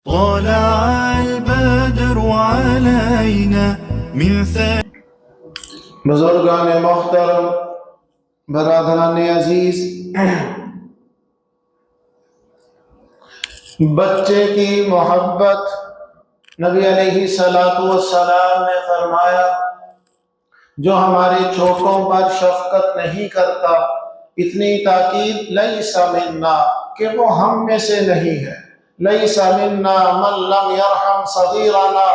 طلع البدر علينا من بزرگان محترم، برادران عزیز، بچے کی محبت نبی علیہ السلام نے فرمایا جو ہمارے چھوٹوں پر شفقت نہیں کرتا، اتنی تاکید لیس منا کہ وہ ہم میں سے نہیں ہے، لیس منا من لم یرحم صغیرنا،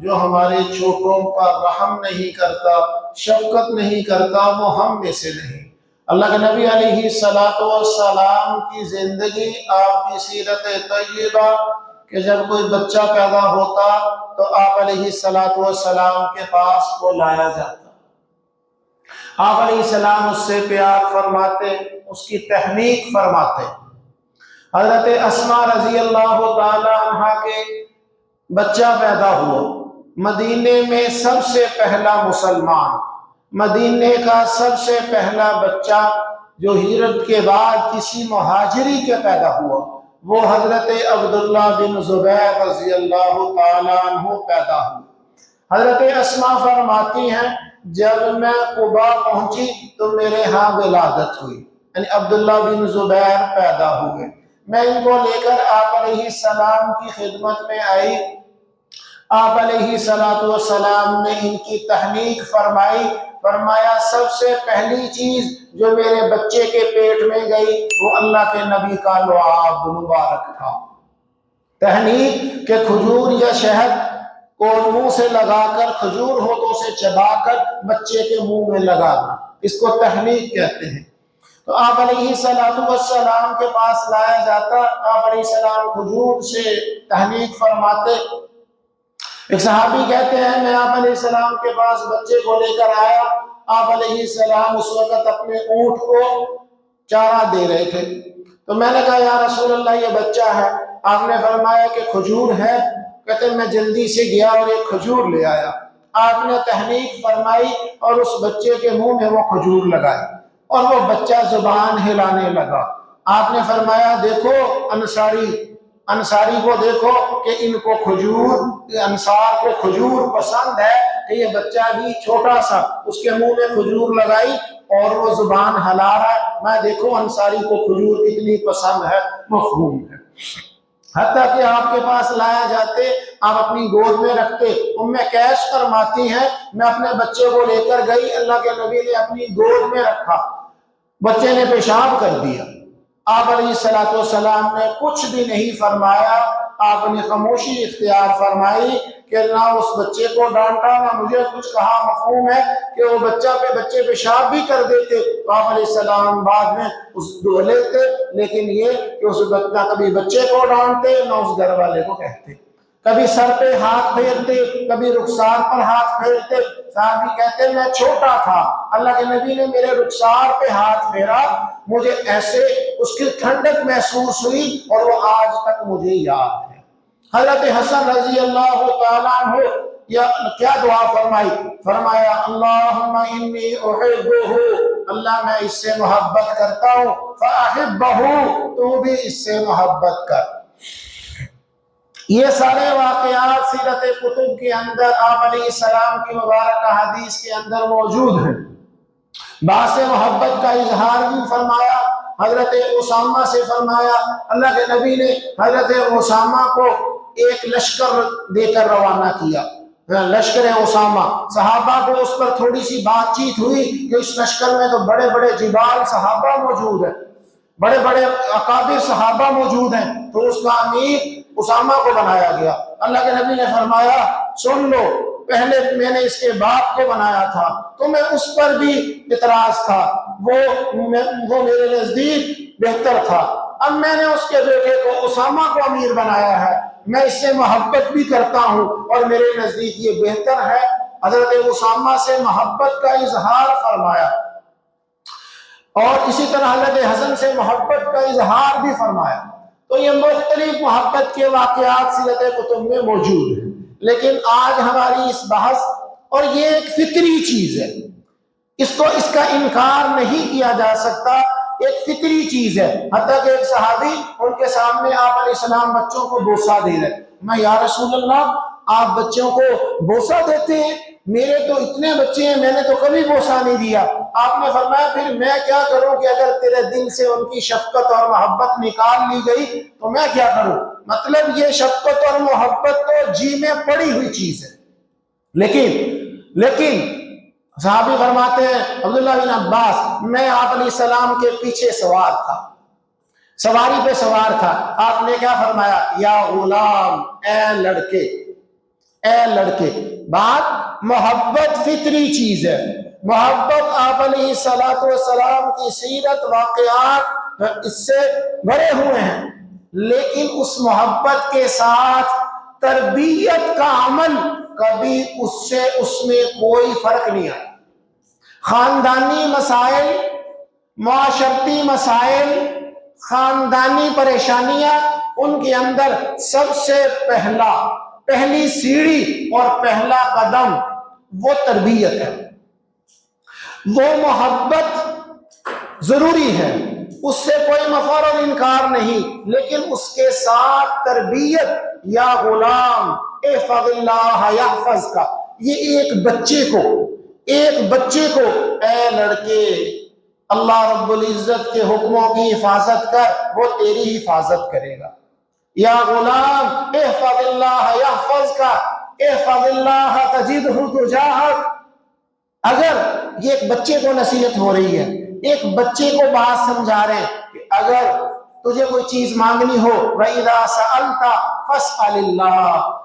جو ہمارے چھوٹوں پر رحم نہیں کرتا، شفقت نہیں کرتا، وہ ہم میں سے نہیں۔ اللہ کے نبی علیہ السلام کی زندگی، آپ کی سیرت طیبہ، کہ جب کوئی بچہ پیدا ہوتا تو آپ علیہ السلام کے پاس وہ لایا جاتا، آپ علیہ السلام اس سے پیار فرماتے، اس کی تحنیک فرماتے۔ حضرت اسماء رضی اللہ تعالی عنہ کے بچہ پیدا ہوا، مدینے میں سب سے پہلا مسلمان، مدینے کا سب سے پہلا بچہ جو ہجرت کے بعد کسی مہاجری کے پیدا ہوا، وہ حضرت عبداللہ بن زبیر رضی اللہ تعالیٰ عنہ پیدا ہوئے۔ حضرت اسماء فرماتی ہیں جب میں قباء پہنچی تو میرے ہاں ولادت ہوئی، یعنی عبداللہ بن زبیر پیدا ہوئے۔ میں ان کو لے کر آپ علیہ السلام کی خدمت میں آئی، آپ علیہ السلام نے ان کی تحنیک فرمائی، فرمایا سب سے پہلی چیز جو میرے بچے کے پیٹ میں گئی وہ اللہ کے نبی کا لعاب مبارک تھا۔ تحنیک کہ کھجور یا شہد کو منہ سے لگا کر، کھجور ہونٹوں سے چبا کر بچے کے منہ میں لگانا، اس کو تحنیک کہتے ہیں۔ تو آپ علیہ السلام کے پاس لایا جاتا، آپ علیہ السلام کھجور سے تحنیک فرماتے۔ ایک صحابی کہتے ہیں میں آپ علیہ السلام کے پاس بچے کو لے کر آیا، آپ علیہ السلام اس وقت اپنے اونٹ کو چارہ دے رہے تھے، تو میں نے کہا یا رسول اللہ یہ بچہ ہے، آپ نے فرمایا کہ کھجور ہے، کہتے میں جلدی سے گیا اور ایک کھجور لے آیا، آپ نے تحنیک فرمائی اور اس بچے کے منہ میں وہ کھجور لگائی اور وہ بچہ زبان ہلانے لگا۔ آپ نے فرمایا دیکھو انصاری کو دیکھو کہ ان کو کھجور، انصار کو کھجور پسند ہے، کہ یہ بچہ بھی چھوٹا سا اس کے منہ میں کھجور لگائی اور وہ زبان ہلا رہا ہے، میں دیکھو انصاری کو کھجور کتنی پسند ہے، مفہوم ہے۔ حتیٰ کہ آپ کے پاس لایا جاتے، آپ اپنی گود میں رکھتے۔ کیش فرماتی ہیں میں اپنے بچے کو لے کر گئی، اللہ کے نبی نے اپنی گود میں رکھا، بچے نے پیشاب کر دیا، آپ علیہ السلام نے کچھ بھی نہیں فرمایا، آپ نے خاموشی اختیار فرمائی کہ نہ اس بچے کو ڈانٹا نہ مجھے کچھ کہا، مفہوم ہے کہ وہ بچے پیشاب بھی کر دیتے تو آپ علیہ السلام بعد میں اس دو لیتے، لیکن یہ کہ اس نہ کبھی بچے کو ڈانٹتے نہ اس گھر والے کو کہتے، کبھی سر پہ ہاتھ پھیرتے، کبھی رخسار پر ہاتھ پھیرتے۔ صحابی کہتے میں چھوٹا تھا، اللہ کے نبی نے میرے رخسار پہ ہاتھ پھیرا، مجھے ایسے اس کی ٹھنڈک محسوس ہوئی اور وہ آج تک مجھے یاد ہے۔ حضرت حسن رضی اللہ تعالیٰ عنہ کیا دعا فرمائی؟ فرمایا اللہم انی احبہ، اللہ میں اس سے محبت کرتا ہوں، فاحبہ، تو بھی اس سے محبت کر۔ یہ سارے واقعات سیرت کتب کے اندر آپ علیہ السلام کی مبارکہ حدیث کے اندر موجود ہیں۔ باعث محبت کا اظہار بھی فرمایا، حضرت اسامہ سے فرمایا، اللہ کے نبی نے حضرت اسامہ کو ایک لشکر دے کر روانہ کیا، لشکر اسامہ۔ صحابہ کو اس پر تھوڑی سی بات چیت ہوئی کہ اس لشکر میں تو بڑے بڑے جبال صحابہ موجود ہیں، بڑے بڑے اکابر صحابہ موجود ہیں، تو اس کا امیر اسامہ کو بنایا گیا۔ اللہ کے نبی نے فرمایا سن لو، پہلے میں نے اس کے باپ کو بنایا تھا، تمہیں اس پر بھی اعتراض تھا، وہ میرے نزدیک بہتر تھا، اب میں نے اس کے بیٹے کو اسامہ کو امیر بنایا ہے، میں اس سے محبت بھی کرتا ہوں اور میرے نزدیک یہ بہتر ہے۔ حضرت اسامہ سے محبت کا اظہار فرمایا اور اسی طرح حضرت حسن سے محبت کا اظہار بھی فرمایا۔ تو یہ مختلف محبت کے واقعات سیرت کتب میں موجود ہیں، لیکن آج ہماری اس بحث، اور یہ ایک فطری چیز ہے، اس کا انکار نہیں کیا جا سکتا، ایک فطری چیز ہے. حتیٰ کہ ایک صحابی ان کے سامنے آپ علیہ السلام بچوں کو بوسہ دے رہے. میں یا رسول اللہ آپ بچوں کو بوسہ دیتے ہیں؟ میرے تو اتنے بچے ہیں، میں نے تو کبھی بوسہ نہیں دیا. آپ نے فرمایا پھر میں کیا کروں کہ اگر تیرے دل سے ان کی شفقت اور محبت نکال لی گئی تو میں کیا کروں؟ مطلب یہ شفقت اور محبت تو جی میں پڑی ہوئی چیز ہے. لیکن صحابی فرماتے ہیں عبداللہ بن عباس، میں آپ علیہ السلام کے پیچھے سوار تھا، سواری پہ سوار تھا. آپ نے کیا فرمایا؟ یا غلام، اے لڑکے، اے لڑکے. بات محبت فطری چیز ہے. محبت آپ علیہ السلام کی سیرت واقعات اس سے بھرے ہوئے ہیں، لیکن اس محبت کے ساتھ تربیت کا عمل کبھی اس میں کوئی فرق نہیں آیا. خاندانی مسائل، معاشرتی مسائل، خاندانی پریشانیاں، ان کے اندر سب سے پہلی سیڑھی اور پہلا قدم وہ تربیت ہے. وہ محبت ضروری ہے، اس سے کوئی مفر اور انکار نہیں، لیکن اس کے ساتھ تربیت. یا غلام احفظ اللہ یحفظ کا، یہ ایک بچے کو اے لڑکے اللہ رب العزت کے حکموں کی حفاظت کر، وہ تیری حفاظت کرے گا. یا غلام احفظ اللہ یحفظ کا، احفظ اللہ تجدہ تجاہک. اگر یہ ایک بچے کو نصیحت ہو رہی ہے، ایک بچے کو بات سمجھا رہے ہیں کہ اگر تجھے کوئی چیز مانگنی ہو وَإِذَا سَأَلْتَ فَاسْأَلِ اللَّهِ،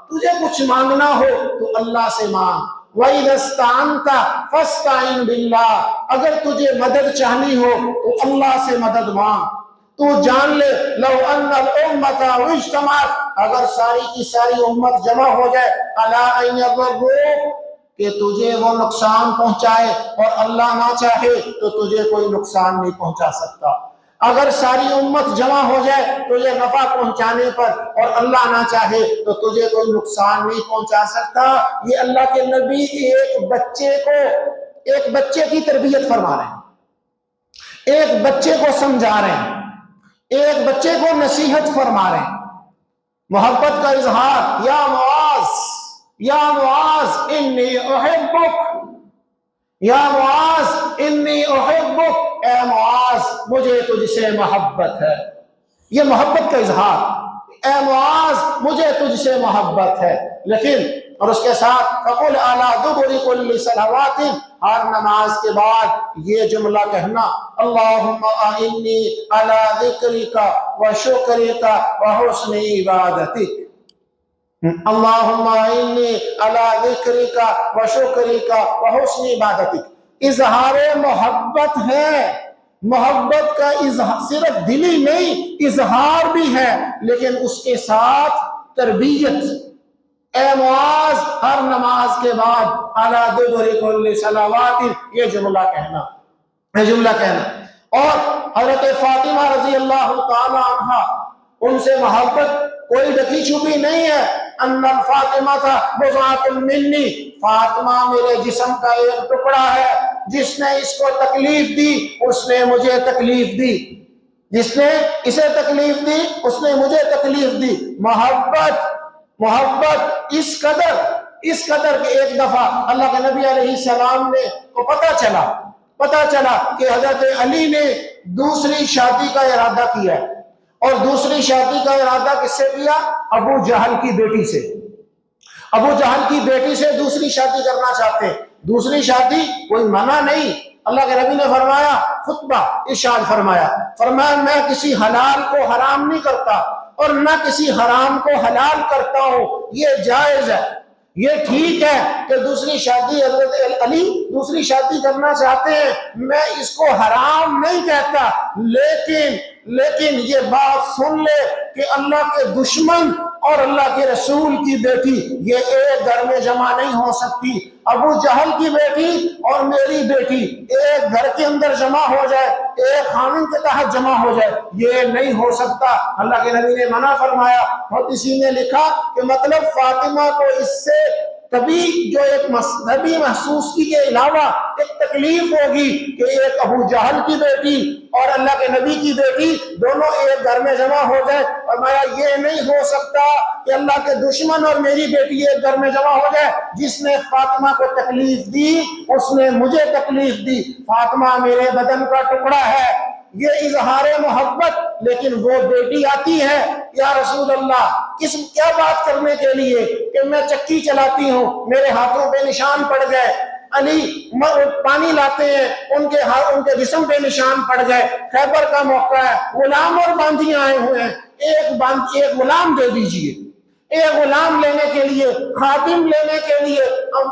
تجھے کچھ مانگنا ہو تو اللہ سے مانگ. وَإِذَا اسْتَعَنْتَ فَاسْتَعِنْ بِاللَّهِ، اگر تجھے مدد چاہنی ہو تو اللہ سے مدد مانگ. تو جان لے لو ان الامة اجتمعت، اگر ساری کی ساری امت جمع ہو جائے علی ان یضروک، کہ تجھے وہ نقصان پہنچائے اور اللہ نہ چاہے تو تجھے کوئی نقصان نہیں پہنچا سکتا. اگر ساری امت جمع ہو جائے تجھے نفع پہنچانے پر اور اللہ نہ چاہے تو تجھے کوئی نقصان نہیں پہنچا سکتا. یہ اللہ کے نبی ایک بچے کی تربیت فرما رہے ہیں، ایک بچے کو سمجھا رہے ہیں، ایک بچے کو نصیحت فرما رہے ہیں. محبت کا اظہار، یا معاذ انی احبک، یا معاذ انی احبک، اے معاذ مجھے تجھ سے محبت ہے. یہ محبت کا اظہار، اے معاذ مجھے تجھ سے محبت ہے. لیکن اور اس کے ساتھ فقل علی دبر کل صلوات، ہر نماز کے بعد یہ جملہ کہنا اللہم اعنی علی ذکرک و شکرک و حسن عبادتک. اللہم اعنی علی ذکرک و شکرک و حسن عبادتک. اظہار محبت ہے. محبت کا اظہار صرف دلی نہیں، اظہار بھی ہے، لیکن اس کے ساتھ تربیت. اے معاذ ہر نماز کے بعد علی دبر کل صلوات یہ جملہ کہنا. اور حضرت فاطمہ رضی اللہ تعالی عنہا، ان سے محبت کوئی ڈکی چھپی نہیں ہے. ان الفاطمہ تھا بضعۃ منی، فاطمہ میرے جسم کا ایک ٹکڑا ہے. جس نے اس کو تکلیف دی اس نے مجھے تکلیف دی، جس نے اسے تکلیف دی اس نے مجھے تکلیف دی. محبت اس قدر کہ ایک دفعہ اللہ کے نبی علیہ السلام کو پتا چلا کہ حضرت علی نے دوسری شادی کا ارادہ کیا، اور دوسری شادی کا ارادہ کس سے کیا؟ ابو جہل کی بیٹی سے. ابو جہل کی بیٹی سے دوسری شادی کرنا چاہتے ہیں. دوسری شادی کوئی منع نہیں. اللہ کے نبی نے فرمایا، خطبہ ارشاد فرمایا میں کسی حلال کو حرام نہیں کرتا اور نہ کسی حرام کو حلال کرتا ہوں. یہ جائز ہے، یہ ٹھیک ہے کہ دوسری شادی حضرت علی دوسری شادی کرنا چاہتے ہیں، میں اس کو حرام نہیں کہتا. لیکن یہ بات سن لے کہ اللہ کے دشمن اور اللہ کے رسول کی بیٹی یہ ایک گھر میں جمع نہیں ہو سکتی. ابو جہل کی بیٹی اور میری بیٹی ایک گھر کے اندر جمع ہو جائے، ایک خاندان کے تحت جمع ہو جائے، یہ نہیں ہو سکتا. اللہ کے نبی نے منع فرمایا. اور کسی نے لکھا کہ مطلب فاطمہ کو اس سے کبھی جو ایک مذہبی محسوس کی کے علاوہ ایک تکلیف ہوگی کہ ایک ابو جہل کی بیٹی اور اللہ کے نبی کی بیٹی دونوں ایک گھر میں جمع ہو جائے، فرمایا یہ نہیں ہو سکتا کہ اللہ کے دشمن اور میری بیٹی ایک گھر میں جمع ہو جائے۔ جس نے فاطمہ کو تکلیف دی اس نے مجھے تکلیف دی، فاطمہ میرے بدن کا ٹکڑا ہے، یہ اظہار محبت۔ لیکن وہ بیٹی آتی ہے، یا رسول اللہ کیا بات کرنے کے لیے کہ میں چکی چلاتی ہوں، میرے ہاتھوں پہ نشان پڑ گئے، علی پانی لاتے ہیں، ان کے جسم پہ نشان پڑ گئے، خیبر کا موقع ہے، غلام اور باندیاں آئے ہوئے ہیں، ایک غلام دے دیجئے۔ ایک غلام لینے کے لیے، خادم لینے کے لیے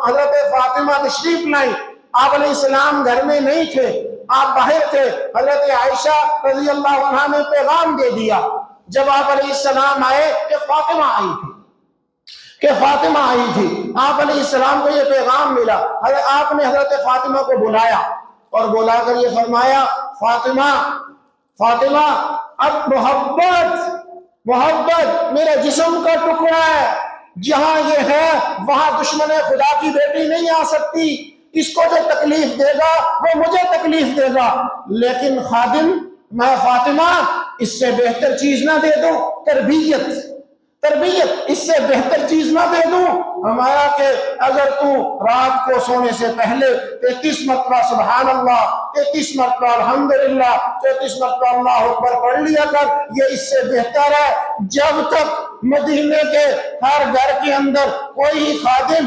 حضرت فاطمہ تشریف لائیں۔ آپ علیہ السلام گھر میں نہیں تھے، آپ باہر تھے، حضرت عائشہ رضی اللہ عنہا نے پیغام دے دیا جب آپ علیہ السلام آئے کہ فاطمہ آئی تھی، آپ علیہ السلام کو یہ پیغام ملا۔ آپ نے حضرت فاطمہ کو بلایا اور بلا کر یہ فرمایا، فاطمہ اب محبت میرے جسم کا ٹکڑا ہے، جہاں یہ ہے وہاں دشمن خدا کی بیٹی نہیں آ سکتی، اس کو جو تکلیف دے گا وہ مجھے تکلیف دے گا، لیکن خادم میں فاطمہ اس سے بہتر چیز نہ دے دوں، تربیت اس سے بہتر چیز نہ دے دوں۔ ہمارا کہ اگر تو رات کو سونے سے پہلے 33 مرتبہ سبحان اللہ، 33 مرتبہ الحمدللہ، 34 مرتبہ اللہ اکبر پڑھ لیا کر، یہ اس سے بہتر ہے۔ جب تک مدینے کے ہر گھر کے اندر کوئی خادم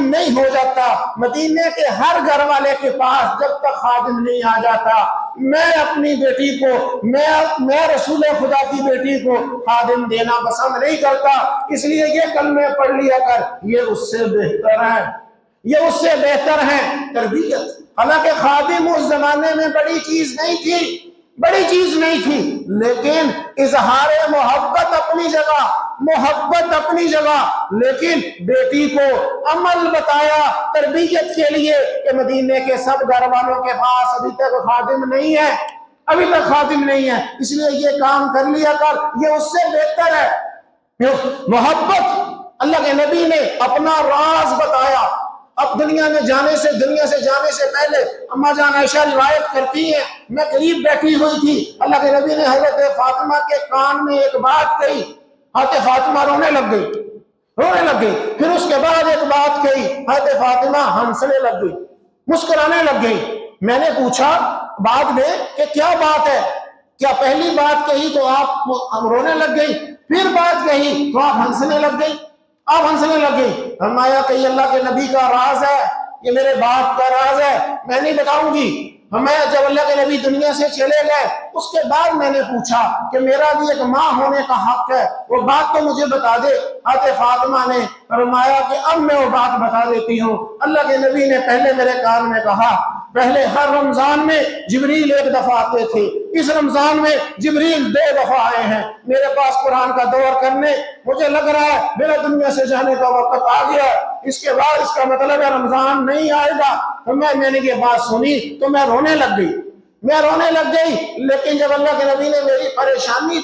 نہیں ہو جاتا، مدینے کے ہر گھر والے کے پاس جب تک خادم نہیں آ جاتا، میں اپنی بیٹی کو، میں رسول خدا کی بیٹی کو خادم دینا پسند نہیں کرتا۔ اس لیے یہ کلمے پڑھ لیا کر، یہ اس سے بہتر ہے تربیت۔ حالانکہ خادم اس زمانے میں بڑی چیز نہیں تھی، لیکن اظہار محبت اپنی جگہ، لیکن بیٹی کو عمل بتایا تربیت کے لیے کہ مدینے کے سب گھر والوں کے پاس ابھی تک خادم نہیں ہے، اس لیے یہ کام کر لیا کر، یہ اس سے بہتر ہے۔ محبت، اللہ کے نبی نے اپنا راز بتایا۔ اب دنیا سے جانے سے پہلے اما جان عائشہ روایت کرتی ہیں، میں قریب بیٹھی ہوئی تھی، اللہ کے نبی نے حضرت فاطمہ کے کان میں ایک بات کہی، حضرت فاطمہ رونے لگ گئی، پھر اس کے بعد ایک بات کہی، حضرت فاطمہ ہنسنے لگ گئی، مسکرانے لگ گئی۔ میں نے پوچھا بعد میں کہ کیا بات ہے، کیا پہلی بات کہی تو آپ رونے لگ گئی، پھر بات کہی تو آپ ہنسنے لگ گئی؟ فرمایا کہ یہ اللہ کے نبی کا راز ہے، یہ میرے باپ کا راز ہے، میں نہیں بتاؤں گی۔ ہمیں جب اللہ کے نبی دنیا سے چلے گئے اس کے بعد میں نے پوچھا کہ میرا بھی ایک ماں ہونے کا حق ہے، وہ بات تو مجھے بتا دے۔ حضرت فاطمہ نے فرمایا کہ اب میں وہ بات بتا دیتی ہوں۔ اللہ کے نبی نے پہلے میرے کان میں کہا، پہلے ہر رمضان میں جبریل ایک دفعہ آتے تھے، اس رمضان میں جبریل 2 دفعہ آئے ہیں میرے پاس قرآن کا دور کرنے۔ مجھے لگ رہا ہے میرا دنیا سے جانے کا وقت آ گیا، اس کے بعد اس کا مطلب ہے رمضان نہیں آئے گا۔ تو میں نے یہ بات سنی تو میں رونے لگ گئی، لیکن جب اللہ کے نبی نے میری پریشانی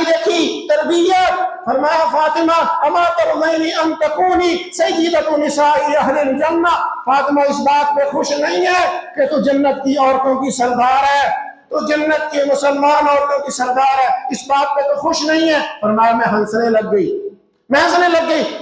دیکھی، تربیت، فرمایا فاطمہ اما ترضین ان تکونی سیدۃ نساء اہل الجنہ، فاطمہ اس بات پہ خوش نہیں ہے کہ تو جنت کی عورتوں کی سردار ہے، تو جنت کے مسلمان عورتوں کی سردار ہے، اس بات پہ تو خوش نہیں ہے؟ فرمایا میں ہنسنے لگ گئی۔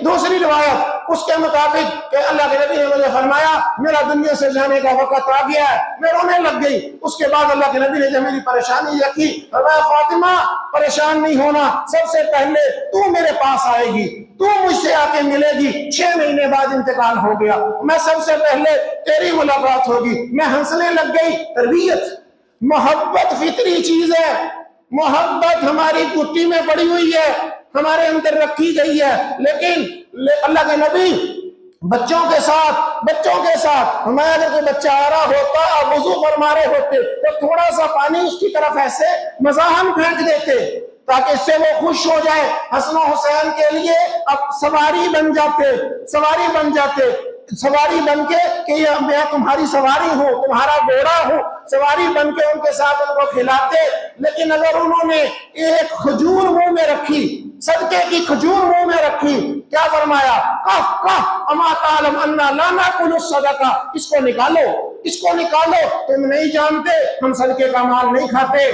دوسری روایت اس کے مطابق کہ اللہ کے نبی نے مجھے فرمایا میرا دنیا سے جانے کا وقت آ گیا ہے، میں رونے لگ گئی۔ اس کے بعد اللہ کے نبی نے جب میری پریشانی دیکھی، فرمایا فاطمہ پریشان نہیں ہونا، سب سے پہلے تو میرے پاس آئے گی، تو مجھ سے آ کے ملے گی۔ 6 مہینے بعد انتقال ہو گیا، میں سب سے پہلے تیری ملاقات ہوگی۔ میں ہنسنے لگ گئی۔ تربیت، محبت فطری چیز ہے، محبت ہماری کٹی میں پڑی ہوئی ہے، ہمارے اندر رکھی گئی ہے، لیکن اللہ کے نبی بچوں کے ساتھ ہمارا اگر کوئی بچہ آ رہا ہوتا اور وضو فرما رہے ہوتے تو تھوڑا سا پانی اس کی طرف ایسے مزاحم پھینک دیتے تاکہ اس سے وہ خوش ہو جائے۔ حسن و حسین کے لیے اب سواری بن جاتے، سواری بن کے کہ میں تمہاری سواری ہوں، تمہارا گھوڑا ہوں، سواری بن کے ان کے ساتھ ان کو کھلاتے۔ لیکن اگر انہوں نے ایک کھجور منہ میں رکھی، صدقے کی کھجور منہ میں رکھی، کیا فرمایا؟ اما تعلم انا لا ناکل الصدقہ، اس کو نکالو، اس کو نکالو، تم نہیں جانتے ہم صدقے کا مال نہیں کھاتے،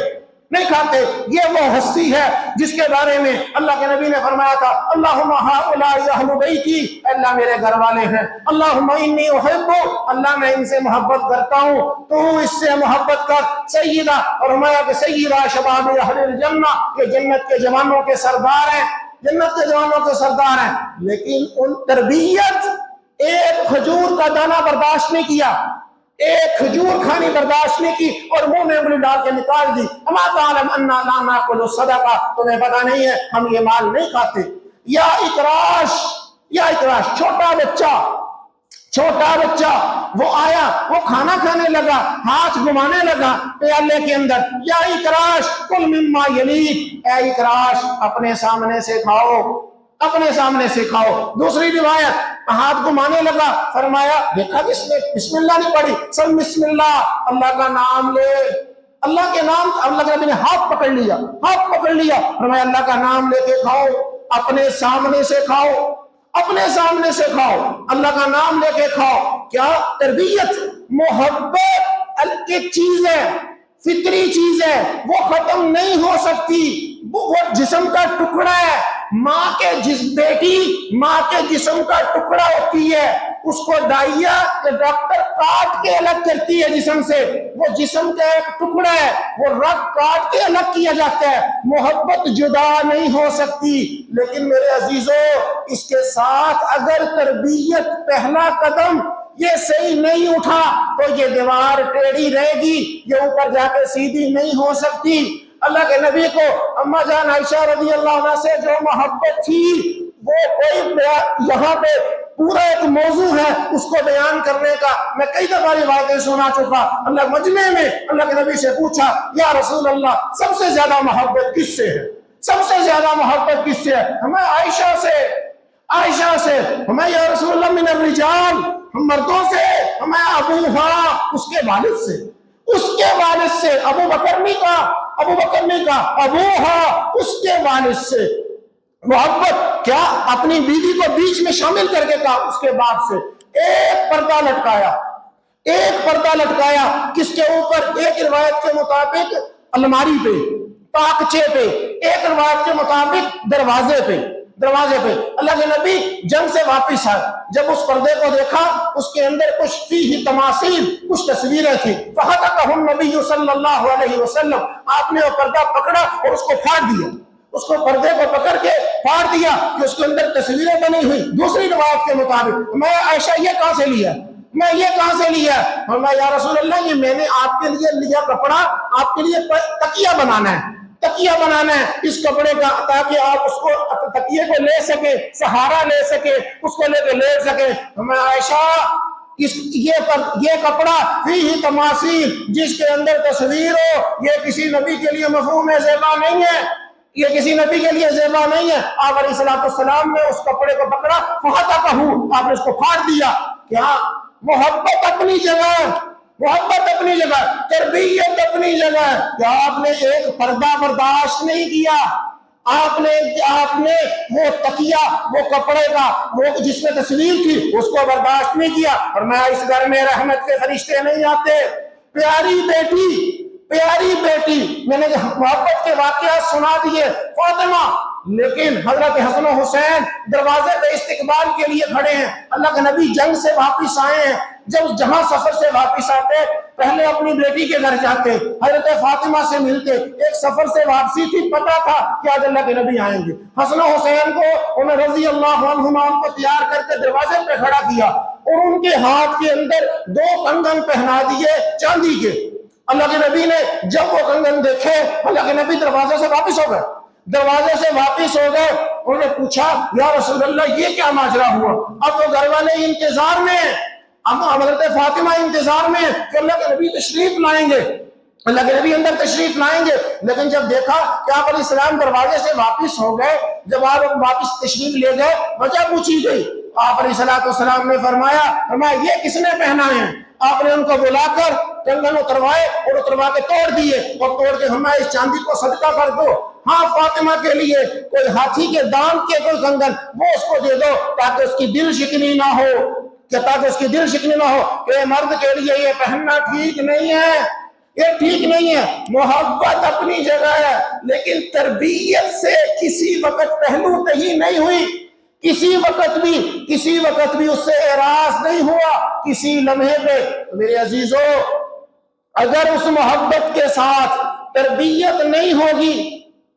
نہیں کھاتے۔ یہ وہ ہستی ہے جس کے بارے میں اللہ کے نبی نے فرمایا تھا اللہم ہؤلاء اہل بیتی، اللہ میرے گھر والے ہیں، اللہم انی احب، اللہ میں ان سے محبت کرتا ہوں، تو اس سے محبت کر۔ سیدہ، اور فرمایا کہ سیدہ شباب اہل الجنہ، کہ جنت کے جوانوں کے سردار ہیں، جنت کے جوانوں کے سردار ہیں۔ لیکن ان تربیت، ایک کھجور کا دانہ برداشت نہیں کیا، ایک کھجور کھانی برداشت نہیں کی اور منہ میں انگلی ڈال کے نکال دی۔ اما تعلم انا لا ناکل الصدقہ، تمہیں پتا نہیں ہے ہم یہ مال نہیں کھاتے۔ یا اکراش، یا اکراش، چھوٹا بچہ وہ آیا، وہ کھانا کھانے لگا، ہاتھ گھمانے لگا پیالے کے اندر، یا اکراش کل مما یلیک، اے اکراش اپنے سامنے سے کھاؤ، اپنے سامنے سے کھاؤ۔ دوسری روایت، ہاتھ گھمانے لگا، فرمایا دیکھا کس نے بسم اللہ نہیں پڑھی، سب بسم اللہ، اللہ کا نام لے، اللہ کے نام، اللہ کے نبی نے ہاتھ پکڑ لیا، ہاتھ پکڑ لیا، فرمایا اللہ کا نام لے کے کھاؤ، اپنے سامنے سے کھاؤ، اپنے سامنے سے کھاؤ، اللہ کا نام لے کے کھاؤ۔ کیا تربیت، محبت کی چیز ہے، فطری چیز ہے، وہ ختم نہیں ہو سکتی، وہ جسم کا ٹکڑا ہے۔ ماں کے بیٹی ماں کے جسم کا ٹکڑا ہوتی ہے، اس کو دائیا یا ڈاکٹر کاٹ کے الگ کرتی ہے جسم سے، وہ جسم کا ایک ٹکڑا ہے، وہ رگ کاٹ کے الگ کیا جاتا ہے، محبت جدا نہیں ہو سکتی۔ لیکن میرے عزیزو، اس کے ساتھ اگر تربیت پہلا قدم یہ صحیح نہیں اٹھا تو یہ دیوار ٹیڑھی رہے گی، یہ اوپر جا کے سیدھی نہیں ہو سکتی۔ اللہ کے نبی کو اما جان عائشہ رضی اللہ عنہ سے جو محبت تھی، وہ کوئی یہاں پہ پورا ایک موضوع ہے اس کو بیان کرنے کا، میں کئی دفعہ روایتیں سنا چکا۔ اللہ مجمع میں اللہ کے نبی سے پوچھا یا رسول اللہ سب سے زیادہ محبت کس سے ہے، سب سے زیادہ محبت کس سے ہے؟ ہمیں عائشہ سے، عائشہ سے۔ ہمیں یا رسول اللہ من الرجال، ہم مردوں سے، ہمیں ابوہا، اس کے والد سے، اس کے والد سے، ابو بکر نہیں کہا، ابو بکر نے کہا ابوہا، اس کے والد سے محبت۔ کیا اپنی بیوی کو بیچ میں شامل کر کے کہا، اس کے باپ سے۔ ایک پردہ لٹکایا، ایک پردہ لٹکایا، کس کے اوپر؟ ایک روایت کے مطابق الماری پہ، تاکچے پہ، ایک روایت کے مطابق دروازے پہ، دروازے پہ۔ اللہ کے نبی جنگ سے واپس آئے، جب اس پردے کو دیکھا اس کے اندر کچھ فیہ تماثیل، کچھ تصویریں تھیں، فَحَتَقَهُ النَّبِيُّ صلی اللہ علیہ وسلم، آپ نے وہ پردہ پکڑا اور اس کو پھاڑ دیا، اس کو پردے کو پکڑ کے پھاڑ دیا کہ اس کے اندر تصویریں بنی ہوئی۔ دوسری روایت کے مطابق میں عائشہ یہ کہاں سے لیا، میں یہ کہاں سے لیا؟ میں یا رسول اللہ یہ میں نے آپ کے لیے لیا کپڑا، آپ کے لیے تکیہ بنانا ہے، تکیہ بنانا ہے اس کپڑے کا، تاکہ آپ اس کو تکیے کو لے سکے، سہارا لے سکے، اس کو لے کے لیٹ سکے۔ میں عائشہ یہ کپڑا فیہ تماثیل، جس کے اندر تصویر ہو، یہ کسی نبی کے لیے مفہوم زیبا نہیں ہے، یہ کسی نبی کے لیے زیبا نہیں ہے۔ آپ علیہ السلام نے اس کپڑے کو پکڑا، فَحَتَقَهُ، آپ نے اس کو پھاڑ دیا۔ کیا محبت اپنی جگہ، محبت اپنی جگہ، تربیت اپنی جگہ۔ کیا آپ نے ایک پردہ برداشت نہیں کیا؟ آپ نے وہ تکیہ، وہ کپڑے کا، وہ جس میں تصویر تھی، اس کو برداشت نہیں کیا۔ اور میں اس گھر میں رحمت کے فرشتے نہیں آتے۔ پیاری بیٹی، پیاری بیٹی، میں نے محبت کے واقعات سنا دیے، فاطمہ، لیکن حضرت حسن و حسین دروازے پہ استقبال کے لیے کھڑے ہیں۔ اللہ کے نبی جنگ سے واپس آئے ہیں، جہاں سفر سے واپس آتے پہلے اپنی بیٹی کے گھر جاتے، حضرت فاطمہ سے ملتے، ایک سفر سے واپسی تھی، پتا تھا کہ آج اللہ کے نبی آئیں گے۔ حسن و حسین کو انہیں رضی اللہ عنہما ان کو تیار کر کے دروازے پہ کھڑا کیا اور ان کے ہاتھ کے اندر 2 کنگن پہنا دیے چاندی کے۔ اللہ کے نبی نے جب وہ کنگن دیکھے، اللہ کے نبی دروازے سے واپس ہو گئے، دروازے سے واپس ہو گئے۔ انہوں نے پوچھا یا رسول اللہ یہ کیا ماجرا ہوا؟ اب وہ گھر والے انتظار میں، اب حضرت فاطمہ انتظار میں کہ اللہ کے نبی تشریف لائیں گے، اللہ کے نبی اندر تشریف لائیں گے۔ لیکن جب دیکھا کہ آپ علیہ السلام دروازے سے واپس ہو گئے، جب آپ واپس تشریف لے گئے، وجہ پوچھی گئی، آپ علیہ السلام نے فرمایا یہ کس نے پہنا ہے؟ آپ نے ان کو بلا کر کنگن اتروائے اور اتروا کے توڑ دیے، اور توڑ کے ہمیں اس چاندی کو صدقہ کر دو۔ ہاں فاطمہ کے لیے کوئی ہاتھی کے دانت کے کوئی کنگن وہ اس کو دے دو تاکہ اس کی دل شکنی نہ ہو، کہ تاکہ اس کی دل شکنی نہ ہو کہ مرد کے لیے یہ پہننا ٹھیک نہیں ہے، یہ ٹھیک نہیں ہے۔ محبت اپنی جگہ ہے لیکن تربیت سے کسی وقت پہلو تہی نہیں ہوئی، کسی وقت بھی اس سے اعراض نہیں ہوا کسی لمحے پہ۔ میرے عزیزو، اگر اس محبت کے ساتھ تربیت نہیں ہوگی،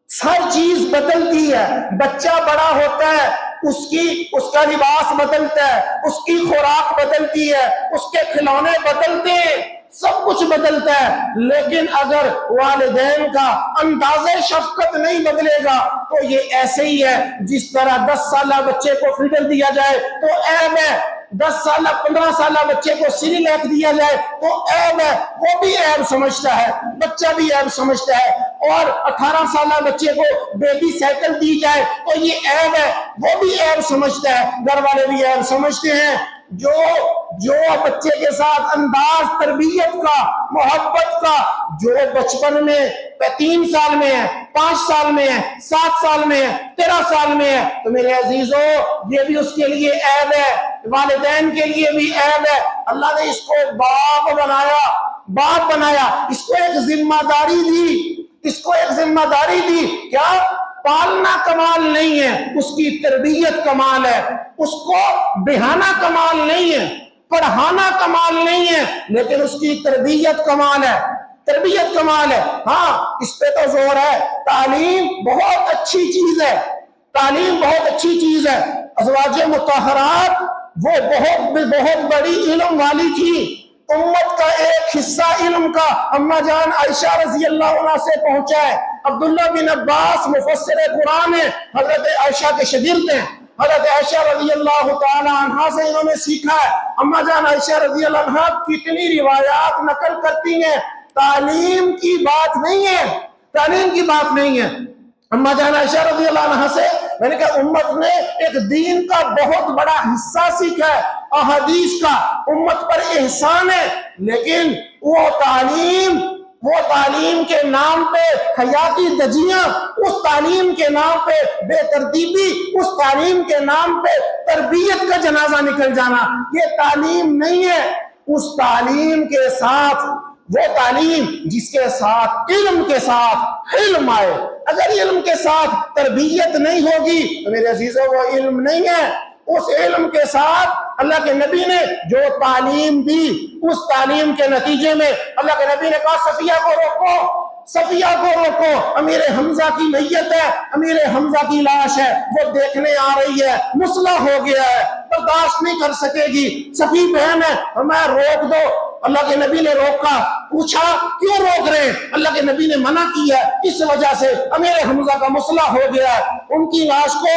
ہر چیز بدلتی ہے، بچہ بڑا ہوتا ہے اس کا لباس بدلتا ہے، اس کی خوراک بدلتی ہے، اس کے کھلونے بدلتے ہیں، سب کچھ بدلتا ہے، لیکن اگر والدین کا انداز شفقت نہیں بدلے گا تو یہ ایسے ہی ہے جس طرح 10 سالہ بچے کو فیڈر دیا جائے تو عیب ہے، 15 سالہ بچے کو سیریلیک دیا جائے تو عیب ہے، وہ بھی عیب سمجھتا ہے، بچہ بھی عیب سمجھتا ہے، اور 18 سالہ بچے کو بیبی سائیکل دی جائے تو یہ عیب ہے، وہ بھی عیب سمجھتا ہے، گھر والے بھی عیب سمجھتے ہیں۔ جو بچے کے ساتھ انداز تربیت کا، محبت کا، جو بچپن میں 3 سال میں ہے، 5 سال میں ہے، 7 سال میں ہے، 13 سال میں ہے، تو میرے عزیزو یہ بھی اس کے لیے عیب ہے، والدین کے لیے بھی عیب ہے۔ اللہ نے اس کو باپ بنایا، اس کو ایک ذمہ داری دی، کیا پالنا کمال نہیں ہے، اس کی تربیت کمال ہے، اس کو بہانا کمال نہیں ہے، پڑھانا کمال نہیں ہے، لیکن اس کی تربیت کمال ہے۔ ہاں اس پہ تو زور ہے، تعلیم بہت اچھی چیز ہے، ازواج مطہرات وہ بہت بڑی علم والی تھی، امت کا ایک حصہ علم کا اما جان عائشہ رضی اللہ عنہ سے پہنچا ہے۔ عبداللہ بن عباس مفسر قرآن ہے، حضرت عائشہ کے شاگرد ہیں، حضرت عائشہ رضی اللہ تعالی عنہ سے انہوں نے سیکھا ہے۔ اما جان عائشہ رضی اللہ عنہ کتنی روایات نقل کرتی ہیں، تعلیم کی بات نہیں ہے۔ اما جان عائشہ رضی اللہ عنہ سے میں نے کہا امت نے ایک دین کا بہت بڑا حصہ سیکھا ہے، احادیث کا، امت پر احسان ہے، لیکن وہ تعلیم کے نام پہ حیاتی دجیاں، اس تعلیم کے نام پہ بے ترتیبی، اس تعلیم کے نام پہ تربیت کا جنازہ نکل جانا، یہ تعلیم نہیں ہے۔ اس تعلیم کے ساتھ، وہ تعلیم جس کے ساتھ علم کے ساتھ علم آئے، اگر علم کے ساتھ تربیت نہیں ہوگی تو میرے عزیزوں وہ علم نہیں ہے۔ اس علم کے ساتھ اللہ کے نبی نے جو تعلیم دی، اس تعلیم کے نتیجے میں اللہ کے نبی نے کہا صفیہ کو روکو، امیر حمزہ کی میت ہے، امیر حمزہ کی لاش ہے، وہ دیکھنے آ رہی ہے، مسلح ہو گیا ہے، برداشت نہیں کر سکے گی، صفی بہن ہے، فرمایا روک دو۔ اللہ کے نبی نے روکا، پوچھا کیوں روک رہے ہیں؟ اللہ کے نبی نے منع کیا اس وجہ سے امیر حمزہ کا مسئلہ ہو گیا ہے، ان کی لاش کو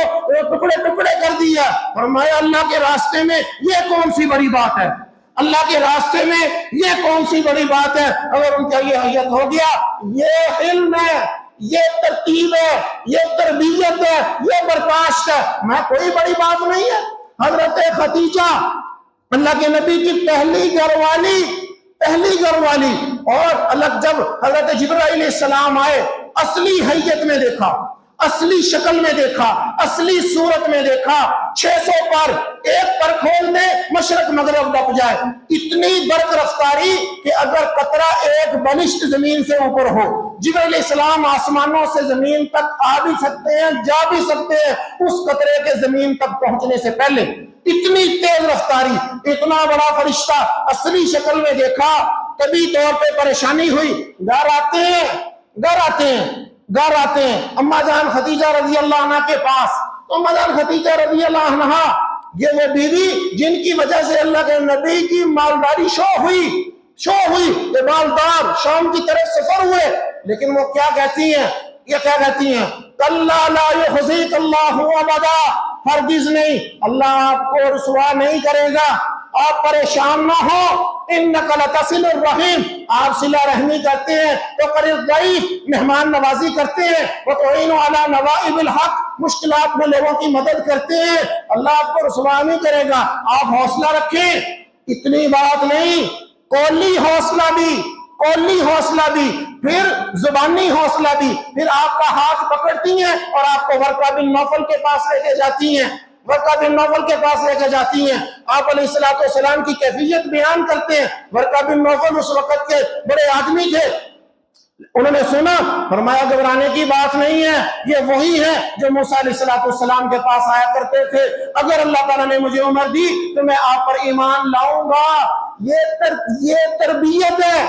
ٹکڑے کر دیا۔ فرمایا اللہ کے راستے میں یہ کون سی بڑی بات ہے، اللہ کے راستے میں یہ کون سی بڑی بات ہے؟ اگر ان کا یہ حیت ہو گیا، یہ علم ہے، یہ ترتیب ہے، یہ تربیت ہے، یہ برداشت ہے، میں کوئی بڑی بات نہیں ہے۔ حضرت خدیجہ اللہ کے نبی کی پہلی گھر والی، اور اللہ جب حضرت جبرائیل علیہ السلام آئے، اصلی حیت میں دیکھا، اصلی شکل میں دیکھا، اصلی صورت میں دیکھا، 600 پر ایک پر کھول دے مشرق مغرب ڈپ جائے، اتنی برق رفتاری کہ اگر قطرہ ایک بلشت زمین سے اوپر ہو، جبرائیل علیہ السلام آسمانوں سے زمین تک آ بھی سکتے ہیں، جا بھی سکتے ہیں اس قطرے کے زمین تک پہنچنے سے پہلے، اتنی تیز رفتاری، اتنا بڑا فرشتہ اصلی شکل میں دیکھا، طبی طور پہ پریشانی ہوئی، گھر آتے ہیں اما جان خدیجہ رضی اللہ عنہ کے پاس۔ تو اما جان خدیجہ رضی اللہ عنہ یہ وہ بیوی جن کی وجہ سے اللہ کے نبی کی مالداری شو ہوئی، کہ مالدار شام کی طرف سفر ہوئے، لیکن وہ کیا کہتی ہیں؟ کَلَّا لَا يُخْزِيكَ اللَّهُ أَبَدًا، ہرگز نہیں، اللہ آپ کو رسوا نہیں کرے گا، آپ پریشان نہ ہو، اِنَّكَ لَتَصِلُ الرَّحِيمَ، آپ صلہ رحمی کرتے ہیں، وَقَرِ الضَّيْفِ، مہمان نوازی کرتے ہیں، وَتُعِينُ عَلَى نَوَائِبِ الْحَقِّ، مشکلات میں لوگوں کی مدد کرتے ہیں، اللہ آپ کو رسوا نہیں کرے گا، آپ حوصلہ رکھیں۔ اتنی بات نہیں، قولی حوصلہ بھی، پھر زبانی حوصلہ بھی، پھر آپ کا ہاتھ پکڑتی ہیں اور آپ کو ورقہ بن نوفل کے پاس لے کے جاتی ہیں، ورقہ بن نوفل کے پاس لے کے جاتی ہیں، آپ علیہ السلام کی کیفیت بیان کرتے ہیں۔ ورقہ بن نوفل اس وقت کے بڑے آدمی تھے، انہوں نے سنا، فرمایا گھبرانے کی بات نہیں ہے، یہ وہی ہے جو موسیٰ علیہ السلام کے پاس آیا کرتے تھے، اگر اللہ تعالیٰ نے مجھے عمر دی تو میں آپ پر ایمان لاؤں گا۔ یہ تربیت ہے،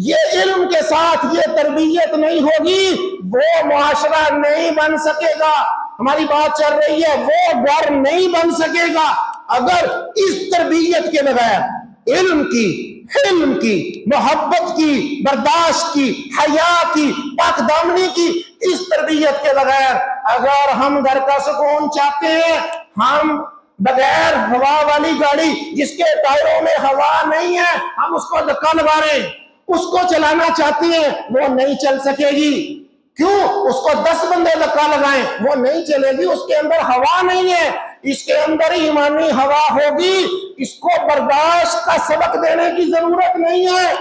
یہ علم کے ساتھ یہ تربیت نہیں ہوگی وہ معاشرہ نہیں بن سکے گا۔ ہماری بات چل رہی ہے، وہ گھر نہیں بن سکے گا اگر اس تربیت کے بغیر، علم کی، حلم کی، محبت کی، برداشت کی، حیا کی، پاک دامنی کی، اس تربیت کے بغیر اگر ہم گھر کا سکون چاہتے ہیں، ہم بغیر ہوا والی گاڑی جس کے ٹائروں میں ہوا نہیں ہے، ہم اس کو دھکا لگا رہے ہیں، اس کو چلانا چاہتے ہیں، وہ نہیں چل سکے گی۔ کیوں؟ اس کو 10 بندے دھکا لگائیں، وہ نہیں چلے گی، اس کے اندر ہوا نہیں ہے۔ اس کے اندر ایمانی ہوا ہوگی، اس کو برداشت کا سبق دینے کی ضرورت نہیں ہے،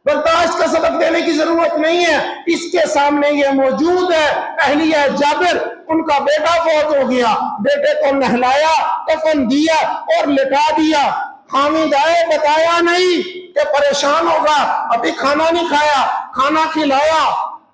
برداشت کا سبق دینے کی ضرورت نہیں ہے۔ اس کے سامنے یہ موجود ہے، اہلیہ جابر، ان کا بیٹا فوت ہو گیا، بیٹے کو نہلایا، کفن دیا اور لٹا دیا، حامد آئے، بتایا نہیں کہ پریشان ہوگا، ابھی کھانا نہیں کھایا، کھانا کھلایا،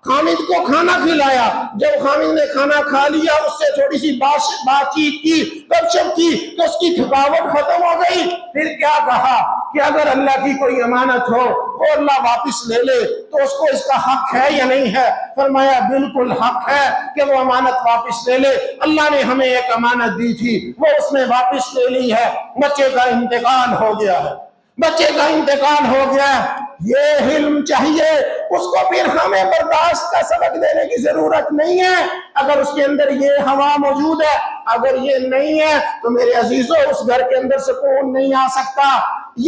خامد کو کھانا کھلایا، جب خامد نے کھانا کھا لیا، اس سے تھوڑی سی بات چیت کی، گپ شپ کی، تو اس کی تھکاوٹ ختم ہو گئی۔ پھر کیا کہا کہ اگر اللہ کی کوئی امانت ہو اور اللہ واپس لے لے تو اس کو اس کا حق ہے یا نہیں ہے؟ فرمایا بالکل حق ہے کہ وہ امانت واپس لے لے، اللہ نے ہمیں ایک امانت دی تھی، وہ اس نے واپس لے لی ہے، بچے کا انتقال ہو گیا ہے، بچے کا انتقال ہو گیا ہے۔ یہ علم چاہیے، اس کو پھر ہمیں برداشت کا سبق دینے کی ضرورت نہیں ہے اگر اس کے اندر یہ ہوا موجود ہے۔ اگر یہ نہیں ہے تو میرے عزیزوں اس گھر کے اندر سکون نہیں آ سکتا۔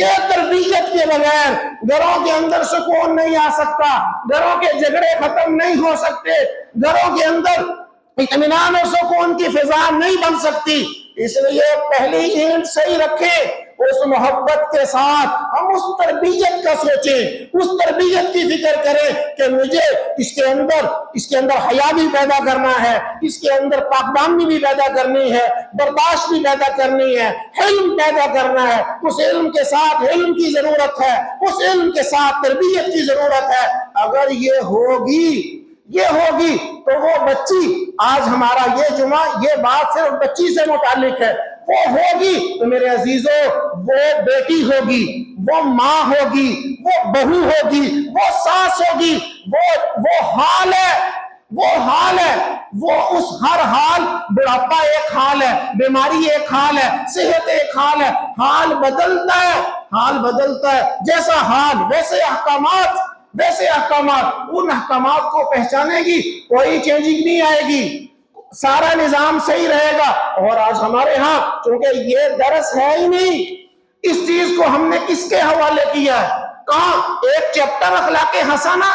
یہ تربیت کے بغیر گھروں کے اندر سکون نہیں آ سکتا، گھروں کے جھگڑے ختم نہیں ہو سکتے، گھروں کے اندر اطمینان اور سکون کی فضا نہیں بن سکتی۔ اس لیے پہلی اینٹ صحیح رکھیں، اس محبت کے ساتھ ہم اس تربیت کا سوچیں، اس تربیت کی فکر کریں کہ مجھے اس کے اندر حیا بھی پیدا کرنا ہے، اس کے اندر پاکدامنی بھی پیدا کرنی ہے، برداشت بھی پیدا کرنی ہے، علم پیدا کرنا ہے، اس علم کے ساتھ علم کی ضرورت ہے، اس علم کے ساتھ تربیت کی ضرورت ہے۔ اگر یہ ہوگی تو وہ بچی، آج ہمارا یہ جمعہ، یہ بات صرف بچی سے متعلق ہے، وہ ہوگی تو میرے عزیزوں وہ بیٹی ہوگی، وہ ماں ہوگی، وہ بہو ہوگی، وہ ساس ہوگی، وہ حال ہے، وہ اس ہر حال، بڑھاپا ایک حال ہے، بیماری ایک حال ہے، صحت ایک حال ہے، حال بدلتا ہے، جیسا حال ویسے احکامات، ان احکامات کو پہچانے گی، کوئی چینجنگ نہیں آئے گی، سارا نظام صحیح رہے گا۔ اور آج ہمارے ہاں چونکہ یہ درس ہے ہی نہیں، اس چیز کو ہم نے کس کے حوالے کیا ہے؟ کہاں ایک چیپٹر اخلاق حسنہ،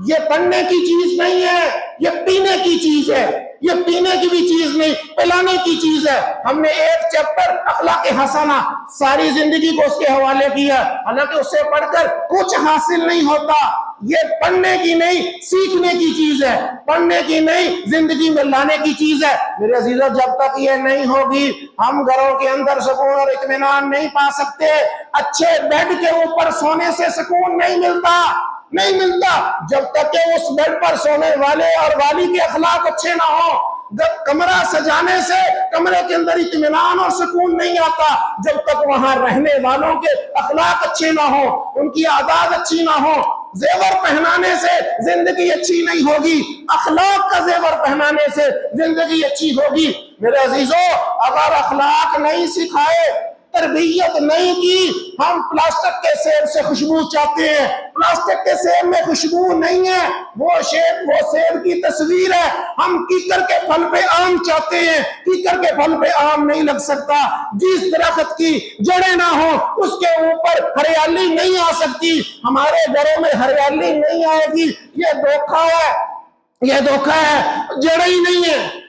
یہ پڑھنے کی چیز نہیں ہے، یہ پینے کی چیز ہے، یہ پینے کی بھی چیز نہیں، پلانے کی چیز ہے۔ ہم نے ایک چیپٹر اخلاق حسنہ ساری زندگی کو اس کے حوالے کیا، حالانکہ اسے پڑھ کر کچھ حاصل نہیں ہوتا۔ یہ پڑھنے کی نہیں، سیکھنے کی چیز ہے، پڑھنے کی نہیں، زندگی میں لانے کی چیز ہے۔ میرے عزیزوں جب تک یہ نہیں ہوگی ہم گھروں کے اندر سکون اور اطمینان نہیں پا سکتے۔ اچھے بیڈ کے اوپر سونے سے سکون نہیں ملتا جب تک کہ اس بیڈ پر سونے والے اور والی کے اخلاق اچھے نہ ہوں۔ کمرہ سجانے سے کمرے کے اندر اطمینان اور سکون نہیں آتا جب تک وہاں رہنے والوں کے اخلاق اچھے نہ ہوں، ان کی عادات اچھی نہ ہوں۔ زیور پہنانے سے زندگی اچھی نہیں ہوگی، اخلاق کا زیور پہنانے سے زندگی اچھی ہوگی۔ میرے عزیزوں اگر اخلاق نہیں سکھائے، تربیت نہیں کی، ہم پلاسٹک کے سیب سے خوشبو چاہتے ہیں، پلاسٹک کے سیب میں خوشبو نہیں ہے، وہ سیب کی تصویر ہے۔ ہم کیکر کے پھل پہ آم چاہتے ہیں، کیکر کے پھل پہ آم نہیں لگ سکتا۔ جس درخت کی جڑیں نہ ہو اس کے اوپر ہریالی نہیں آ سکتی۔ ہمارے گھروں میں ہریالی نہیں آئے گی، یہ دھوکہ ہے۔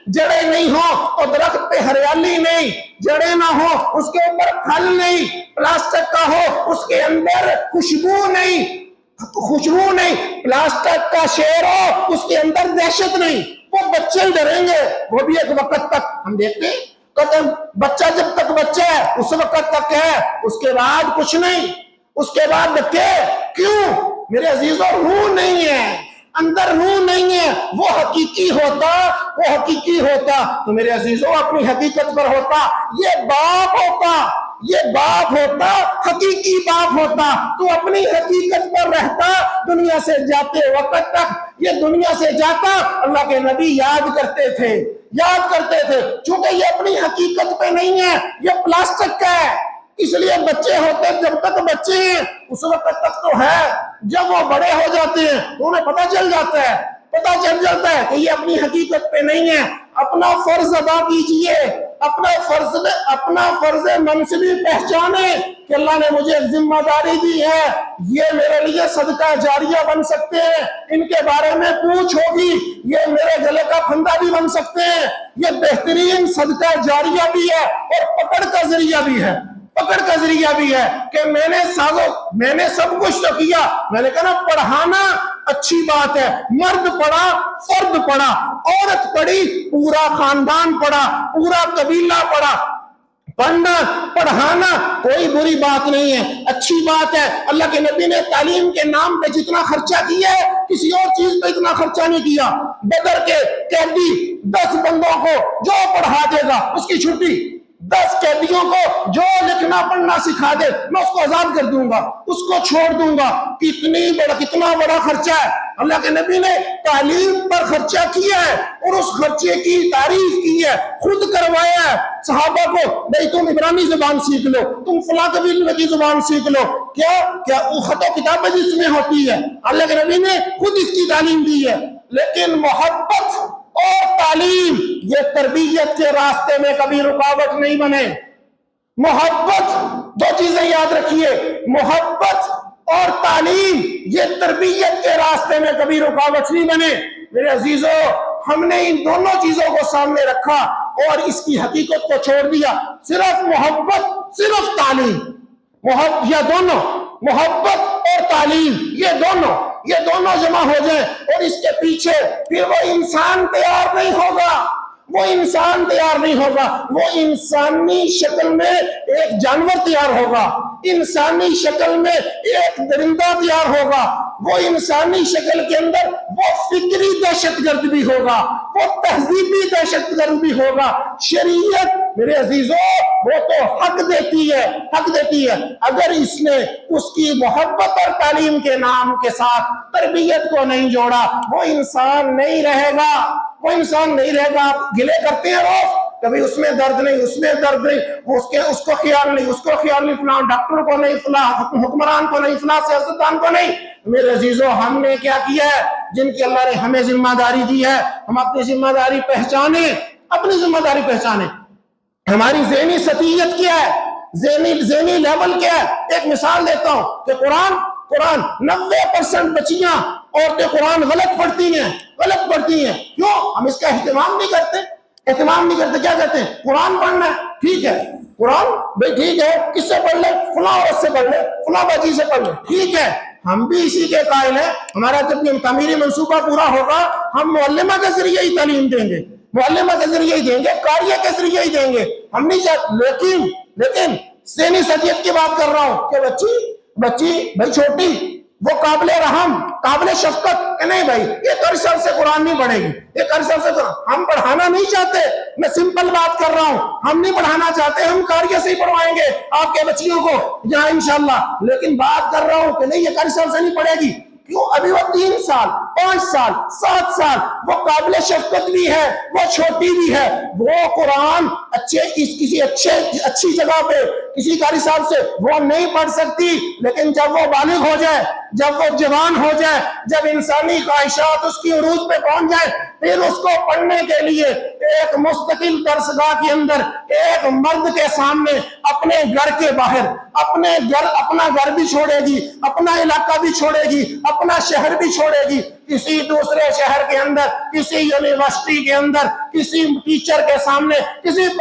جڑیں نہیں ہو اور درخت پہ ہریالی نہیں، جڑیں نہ ہو اس کے اوپر پھل نہیں، پلاسٹک کا ہو اس کے اندر خوشبو نہیں۔ خوشبو نہیں، پلاسٹک کا شیر ہو اس کے اندر دہشت نہیں، وہ بچے ہی ڈریں گے، وہ بھی ایک وقت تک ہم دیکھتے ہیں بچہ جب تک بچہ ہے اس وقت تک ہے، اس کے بعد کچھ نہیں، اس کے بعد بچے کیوں میرے عزیزوں روح نہیں ہے، اندر روح نہیں ہے، وہ حقیقی ہوتا تو میرے عزیزوں اپنی حقیقت پر ہوتا، یہ باپ ہوتا حقیقی باپ ہوتا تو اپنی حقیقت پر رہتا، دنیا سے جاتے وقت تک یہ دنیا سے جاتا اللہ کے نبی یاد کرتے تھے چونکہ یہ اپنی حقیقت پہ نہیں ہے، یہ پلاسٹک کا ہے، اس لیے بچے ہوتے جب تک بچے ہیں اس وقت تک تو ہے، جب وہ بڑے ہو جاتے ہیں تو انہیں پتہ چل جاتا ہے کہ یہ اپنی حقیقت پہ نہیں ہے۔ اپنا فرض ادا کیجئے، اپنا فرض منصبی پہچانے کہ اللہ نے مجھے ایک ذمہ داری دی ہے، یہ میرے لیے صدقہ جاریہ بن سکتے ہیں، ان کے بارے میں پوچھ ہوگی، یہ میرے گلے کا پھندا بھی بن سکتے ہیں، یہ بہترین صدقہ جاریہ بھی ہے اور پکڑ کا ذریعہ بھی ہے کہ میں نے سب کچھ تو کیا، میں نے کہا پڑھانا اچھی بات ہے، مرد پڑھا، فرد پڑھا، عورت پڑھی، پورا خاندان پڑھا، پورا قبیلہ پڑھا، پڑھانا کوئی بری بات نہیں ہے، اچھی بات ہے۔ اللہ کے نبی نے تعلیم کے نام پہ جتنا خرچہ کیا ہے کسی اور چیز پہ اتنا خرچہ نہیں کیا۔ بدر کے قیدی 10 بندوں کو جو پڑھا دے گا اس کی چھٹی، 10 قیدیوں کو جو لکھنا پڑھنا سکھا دے میں اس کو آزاد کر دوں گا، اس کو چھوڑ دوں گا۔ کتنا بڑا خرچہ ہے، اللہ کے نبی نے تعلیم پر خرچہ کیا ہے اور اس خرچے کی تعریف کی ہے، خود کروایا ہے صحابہ کو، بھئی تم عبرانی زبان سیکھ لو، تم فلاں قبیلے کی زبان سیکھ لو، کیا خط و کتابیں جس میں ہوتی ہے، اللہ کے نبی نے خود اس کی تعلیم دی ہے۔ لیکن محبت اور تعلیم یہ تربیت کے راستے میں کبھی رکاوٹ نہیں بنے۔ محبت، 2 چیزیں یاد رکھیے، محبت اور تعلیم یہ تربیت کے راستے میں کبھی رکاوٹ نہیں بنے۔ میرے عزیزوں ہم نے ان دونوں چیزوں کو سامنے رکھا اور اس کی حقیقت کو چھوڑ دیا، صرف محبت صرف تعلیم، محبت اور تعلیم یہ دونوں جمع ہو جائیں اور اس کے پیچھے پھر وہ انسان تیار نہیں ہوگا، وہ انسانی شکل میں ایک جانور تیار ہوگا، انسانی شکل میں ایک درندہ تیار ہوگا، وہ انسانی شکل کے اندر وہ فکری دہشت گرد بھی ہوگا، وہ تہذیبی دہشت گرد بھی ہوگا۔ شریعت میرے عزیزوں وہ تو حق دیتی ہے، اگر اس نے اس کی محبت اور تعلیم کے نام کے ساتھ تربیت کو نہیں جوڑا وہ انسان نہیں رہے گا۔ آپ گلے کرتے ہیں روز، کبھی اس میں درد نہیں، اس کو خیال نہیں، فلاں ڈاکٹر کو نہیں، فلاں حکمران کو نہیں، فلاں سیاستدان کو نہیں۔ میرے عزیزوں ہم نے کیا کیا ہے؟ جن کی اللہ نے ہمیں ذمہ داری دی ہے ہم اپنی ذمہ داری پہچانیں۔ ہماری ذہنی سطحیت کیا ہے، ذہنی لیول کیا ہے؟ ایک مثال دیتا ہوں کہ قرآن 90% بچیاں عورتیں قرآن غلط پڑھتی ہیں، کیوں؟ ہم اس کا اہتمام نہیں کرتے، کیا کہتے ہیں قرآن پڑھنا ہے، ٹھیک ہے قرآن بھائی ٹھیک ہے، کس سے پڑھ لے؟ فلاں عورت سے پڑھ لے، فلاں باجی سے پڑھ لے، ٹھیک ہے ہم بھی اسی کے قائل ہیں۔ ہمارا جب یہ تعمیری منصوبہ پورا ہوگا ہم معلمہ کے ذریعے ہی تعلیم دیں گے، قاریہ کے ذریعے ہی دیں گے، ہم نہیں چاہتے۔ لیکن ذہنی سطحیت کی بات کر رہا ہوں کہ بچی بھائی چھوٹی، وہ قابل رحم، قابل شفقت کہ نہیں بھائی ایک عرصہ سے قرآن نہیں پڑھے گی، ہم پڑھانا نہیں چاہتے، میں سمپل بات کر رہا ہوں، ہم نہیں پڑھانا چاہتے، ہم قاریہ سے ہی پڑھوائیں گے آپ کے بچیوں کو یہاں انشاءاللہ، لیکن بات کر رہا ہوں کہ نہیں یہ عرصہ سے نہیں پڑھے گی، کیوں؟ ابھی وہ 3 سال 5 سال 7 سال وہ قابل شفقت بھی ہے، وہ چھوٹی بھی ہے، وہ قرآن کسی اچھی جگہ پہ کسی قاری صاحب سے وہ نہیں پڑھ سکتی، لیکن جب وہ بالغ ہو جائے، جب وہ جوان ہو جائے، جب انسانی خواہشات اس کی عروج پہ پہنچ جائے، پھر اس کو پڑھنے کے لیے ایک مستقل درسگاہ کے اندر ایک مرد کے سامنے اپنے گھر کے باہر اپنا گھر بھی چھوڑے گی، اپنا علاقہ بھی چھوڑے گی، اپنا شہر بھی چھوڑے گی، کسی دوسرے شہر کے اندر، کسی یونیورسٹی کے اندر، کسی ٹیچر کے سامنے، کسی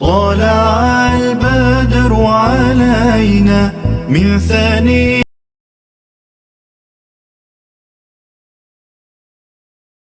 طلع البدر علينا من ثاني